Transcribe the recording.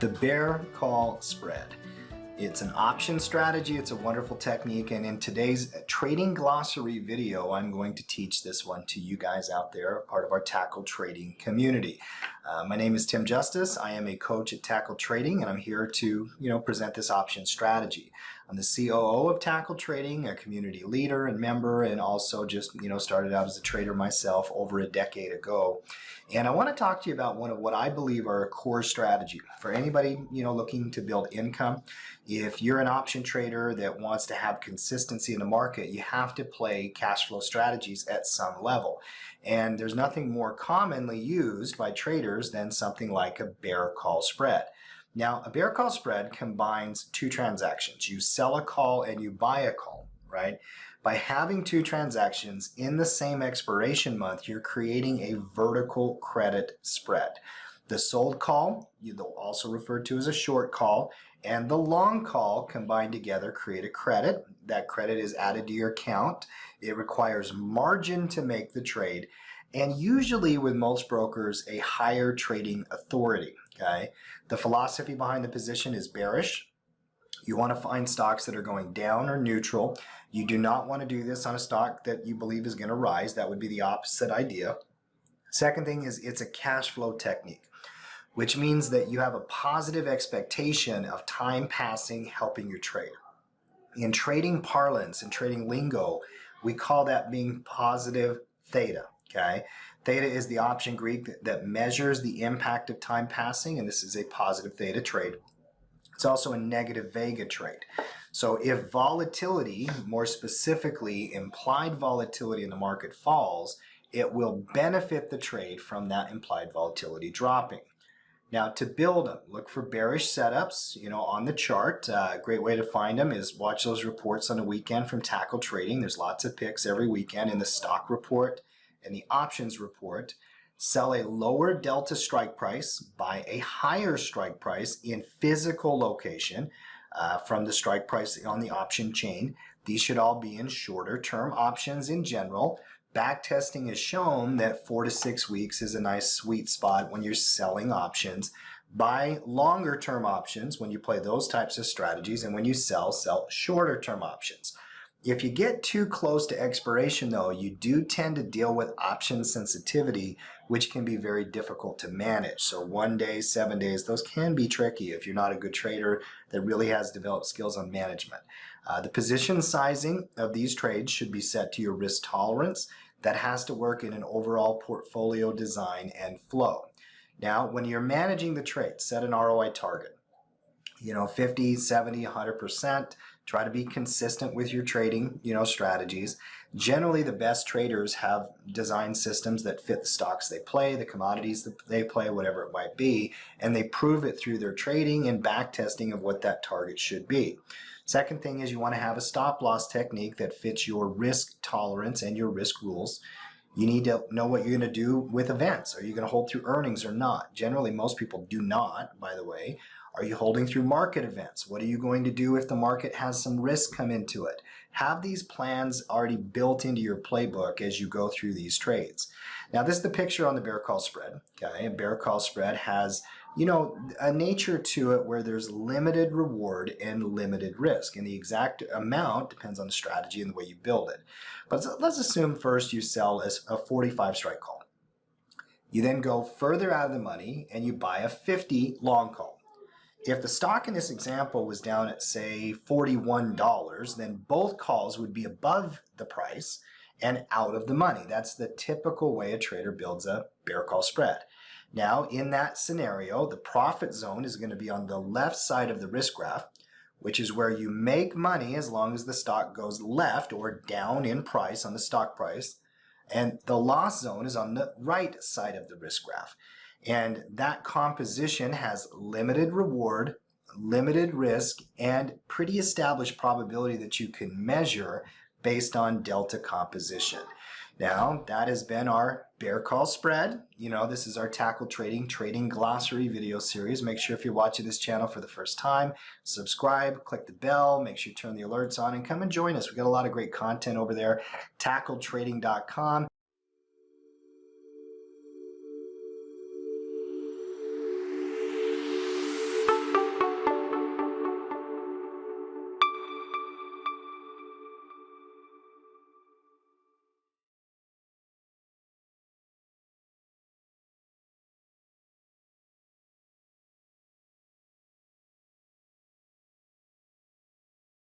The bear call spread. It's an option strategy. It's a wonderful technique. And in today's trading glossary video, I'm going to teach this one to you guys out there, part of our Tackle Trading community. My name is Tim Justice. I am a coach at Tackle Trading, and I'm here to, present this option strategy. I'm the COO of Tackle Trading, a community leader and member, and also just, started out as a trader myself over a decade ago. And I want to talk to you about one of what I believe are a core strategy for anybody, looking to build income. If you're an option trader that wants to have consistency in the market, you have to play cash flow strategies at some level. And there's nothing more commonly used by traders than something like a bear call spread. Now, a bear call spread combines two transactions. You sell a call and you buy a call, right? By having two transactions in the same expiration month, you're creating a vertical credit spread. The sold call, also referred to as a short call, and the long call combined together create a credit. That credit is added to your account. It requires margin to make the trade, and usually with most brokers, a higher trading authority. Okay, the philosophy behind the position is bearish. You want to find stocks that are going down or neutral. You do not want to do this on a stock that you believe is going to rise. That would be the opposite idea. Second thing is it's a cash flow technique, which means that you have a positive expectation of time passing helping your trade. In trading parlance and trading lingo, we call that being positive theta. Okay, theta is the option Greek that measures the impact of time passing, and this is a positive theta trade. It's also a negative vega trade. So if volatility, more specifically implied volatility in the market falls, it will benefit the trade from that implied volatility dropping. Now, to build them, look for bearish setups, on the chart. A great way to find them is watch those reports on the weekend from Tackle Trading. There's lots of picks every weekend in the stock report and the options report. Sell a lower delta strike price, buy a higher strike price in physical location from the strike price on the option chain. These should all be in shorter term options in general. Backtesting has shown that 4 to 6 weeks is a nice sweet spot when you're selling options. Buy longer term options when you play those types of strategies, and when you sell shorter term options. If you get too close to expiration, though, you do tend to deal with option sensitivity, which can be very difficult to manage. So 1 day, 7 days, those can be tricky if you're not a good trader that really has developed skills on management. The position sizing of these trades should be set to your risk tolerance. That has to work in an overall portfolio design and flow. Now, when you're managing the trade, set an ROI target. 50, 70, 100%. Try to be consistent with your trading, strategies. Generally, the best traders have design systems that fit the stocks they play, the commodities that they play, whatever it might be, and they prove it through their trading and back testing of what that target should be. Second thing is you want to have a stop loss technique that fits your risk tolerance and your risk rules. You need to know what you're going to do with events. Are you going to hold through earnings or not? Generally, most people do not, by the way. Are you holding through market events? What are you going to do if the market has some risk come into it? Have these plans already built into your playbook as you go through these trades. Now, this is the picture on the bear call spread. Okay, a bear call spread has, a nature to it where there's limited reward and limited risk. And the exact amount depends on the strategy and the way you build it. But let's assume first you sell a 45 strike call. You then go further out of the money and you buy a 50 long call. If the stock in this example was down at, say, $41, then both calls would be above the price and out of the money. That's the typical way a trader builds a bear call spread. Now, in that scenario, the profit zone is going to be on the left side of the risk graph, which is where you make money as long as the stock goes left or down in price on the stock price. And the loss zone is on the right side of the risk graph. And that composition has limited reward, limited risk, and pretty established probability that you can measure based on delta composition. Now, that has been our bear call spread. This is our Tackle Trading Glossary video series. Make sure if you're watching this channel for the first time, subscribe, click the bell, make sure you turn the alerts on, and come and join us. We've got a lot of great content over there, tackletrading.com.